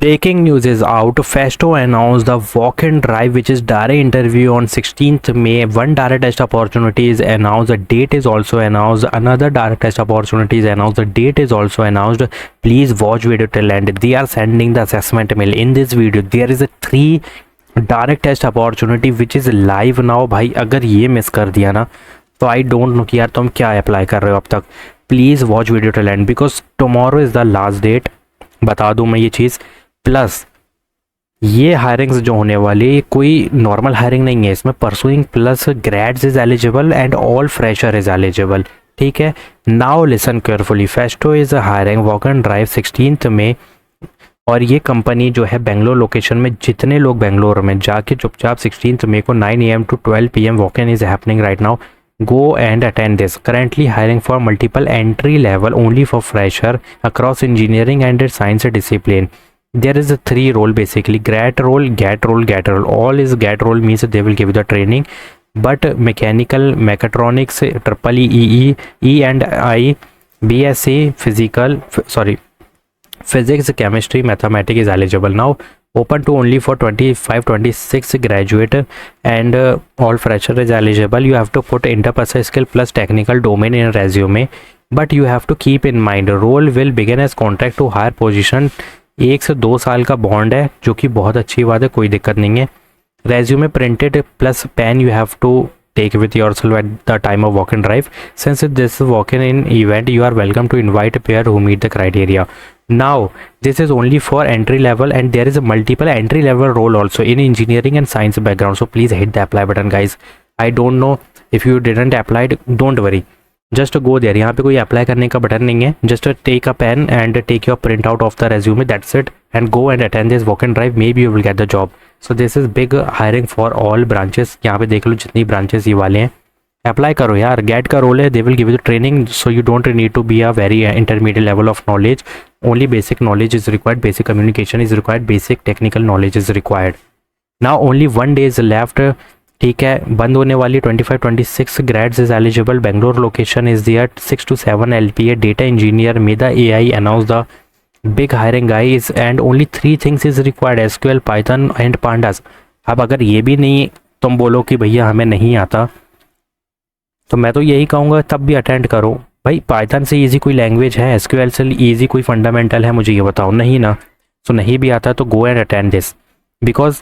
Breaking news is out. Festo announced the walk-in drive, which is direct interview on 16th May. One direct test opportunity is announced. The date is also announced. Another direct test opportunity is announced. The date is also announced. Please watch video till end. They are sending the assessment mail. In this video, there is a 3 direct test opportunity which is live now. भाई अगर ये miss कर दिया ना तो I don't know कि यार तुम क्या अप्लाई कर रहे हो अब तक. Please watch video till end because tomorrow is the last date. बता दूं मैं ये चीज़. प्लस ये हायरिंग्स जो होने वाली कोई नॉर्मल हायरिंग नहीं है. इसमें pursuing plus grades is eligible and all fresher is eligible. ठीक है. Now listen carefully. Festo is hiring walk and drive 16 में. और ये कंपनी जो है बेंगलोर लोकेशन में. जितने लोग बेंगलोर में जाके चुपचाप 16 मई को 9 AM to 12 PM walk in is happening right now. Go and attend this. Currently hiring for multiple entry level only for fresher across engineering and science discipline. There is a 3 role basically: GAT role, GAT role, GAT role. All is GAT role means they will give you the training, but mechanical, mechatronics, EEE, E&I, BSc physics, chemistry, mathematics is eligible. Now open to only for 25-26 graduate and all fresher is eligible. You have to put interpersonal skill plus technical domain in resume, but you have to keep in mind role will begin as contract to hire position. 1 से 2 साल का bond है जो कि बहुत अच्छी बात है, कोई दिक्कत नहीं है. Resume printed plus pen you have to take with yourself at the time of walk-in drive. Since this is walk-in event, you are welcome to invite a pair who meet the criteria. Now this is only for entry level and there is a multiple entry level role also in engineering and science background. So please hit the apply button guys. I don't know if you didn't apply, don't worry, just go there. यहाँ पे कोई apply करने का button नहीं है. Just take a pen and take your print out of the resume, that's it, and go and attend this walk and drive. Maybe you will get the job. So this is big hiring for all branches. यहाँ पे देख लो जितनी branches ये वाले हैं. Apply करो यार. Gate का रोल है. They will give you the training, so you don't need to be a very intermediate level of knowledge. Only basic knowledge is required, basic communication is required, basic technical knowledge is required. Now only 1 day is left. ठीक है. बंद होने वाली 25-26 grads is eligible. Bangalore location is there. 6 to 7 LPA data engineer में the AI announce the big hiring guys and only 3 things is required: SQL, Python and pandas. अब अगर ये भी नहीं तुम बोलो कि भैया हमें नहीं आता, तो मैं तो यही कहूँगा तब भी अटेंड करो भाई. पाइथन से ईजी कोई लैंग्वेज है? SQL से ईजी कोई फंडामेंटल है? मुझे ये बताओ. नहीं ना. तो नहीं भी आता तो go and attend this. Because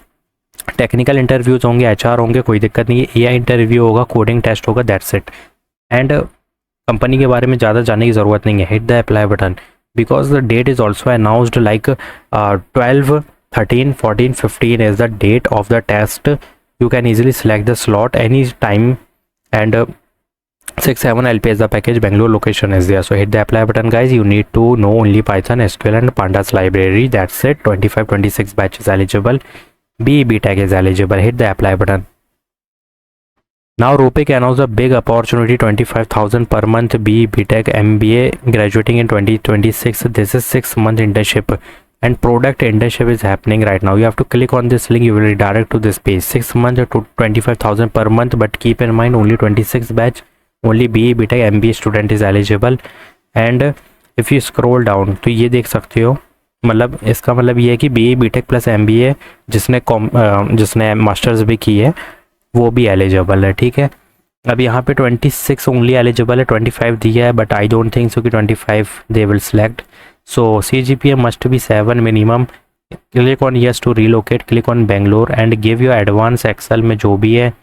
technical interviews होंगे, HR होंगे, कोई दिक्कत नहीं है. AI इंटरव्यू होगा, कोडिंग टेस्ट होगा, दैट्स इट. एंड कंपनी के बारे में ज़्यादा जानने की ज़रूरत नहीं है. Hit the apply button because the date is also announced like 12, 13, 14, 15 is the date of the test. You can easily select the slot any time and 6-7 LPA is the package. Bangalore location is there. So hit the apply button guys. You need to know only Python, SQL and Pandas library. That's it. 25-26 batch is eligible. BE tag is eligible. Hit the apply button. Now Rupeek announced a big opportunity, 25,000 per month. BE tag MBA graduating in 2026. This is 6-month internship and product internship is happening right now. You have to click on this link. You will redirect to this page. 6 months to 25,000 per month. But keep in mind only 26 batch. Only BE tag MBA student is eligible. And if you scroll down तो ये देख सकते हो. मतलब इसका मतलब ये है कि BE BTech प्लस MBA जिसने मास्टर्स भी की है वो भी एलिजिबल है. ठीक है. अब यहाँ पे 26 ओनली एलिजिबल है. 25 दिया है but I don't think so कि 25 they will select. So CGPA must be 7 minimum. Click on yes to relocate. Click on Bangalore and give your advance Excel में जो भी है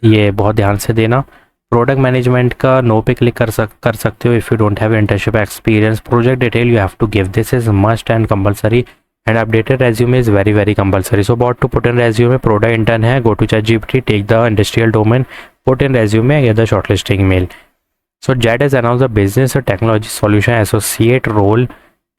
ये बहुत ध्यान से देना. प्रोडक्ट मैनेजमेंट का नो पे क्लिक कर सकते हो if you don't have internship experience. Project detail you have to give. This is must and compulsory and updated resume is very very compulsory. So about to put in resume. Product intern है. Go to ChatGPT, take the industrial domain, put in resume, get the shortlisting mail. So jet has announce the business technology solution associate role.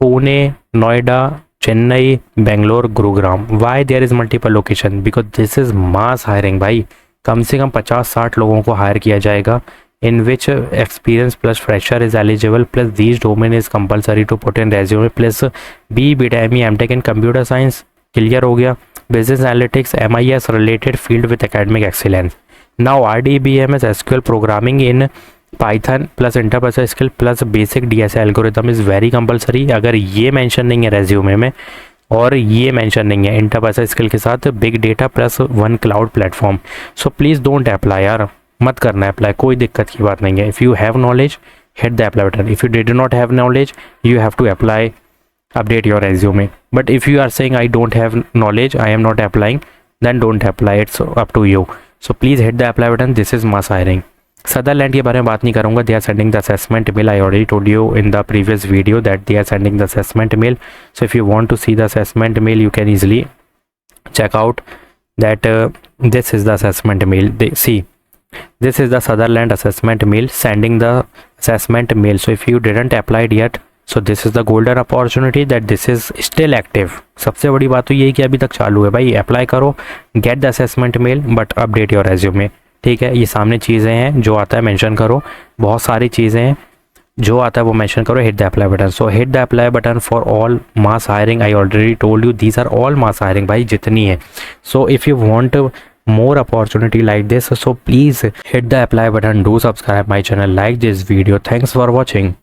Pune, Noida, Chennai, Bangalore, Gurugram. Why there is multiple location? Because this is mass hiring भाई. कम से कम 50-60 लोगों को hire किया जाएगा. In which experience plus fresher is eligible plus these domain is compulsory to put in resume plus BE BTech MTech in computer science clear हो गया. Business analytics MIS related field with academic excellence. Now RDBMS SQL programming in Python plus interpersonal skill plus basic DSA algorithm is very compulsory. अगर ये mention नहीं है resume में और ये mention नहीं है इंटरपर्सनल स्किल के साथ big data plus 1 cloud platform. So please don't apply यार, मत करना अप्लाई, कोई दिक्कत की बात नहीं है। If you have knowledge hit the apply button. If you did not have knowledge, you have to apply, update your resume. But if you are saying I don't have knowledge, I am not applying, then don't apply, it's up to you. So please hit the apply button. This is mass hiring. Sutherland के बारे में बात नहीं करूँगा. They are sending the assessment mail. I already told you in the previous video that they are sending the assessment mail. So if you want to see the assessment mail, you can easily check out that this is the assessment mail. See, this is the Sutherland assessment mail sending the assessment mail. So if you didn't apply it yet, so this is the golden opportunity that this is still active. सबसे बड़ी बात तो यही कि अभी तक चालू है भाई, अप्लाई करो, get the assessment mail but update your resume. ठीक है, ये सामने चीज़ें हैं, जो आता है मेंशन करो, बहुत सारी चीज़ें हैं, जो आता है वो मेंशन करो, hit the apply button. So hit the apply button for all mass hiring. I already told you these are all mass hiring भाई, जितनी है। So if you want more opportunity like this, so please hit the apply button, do subscribe my channel, like this video. Thanks for watching.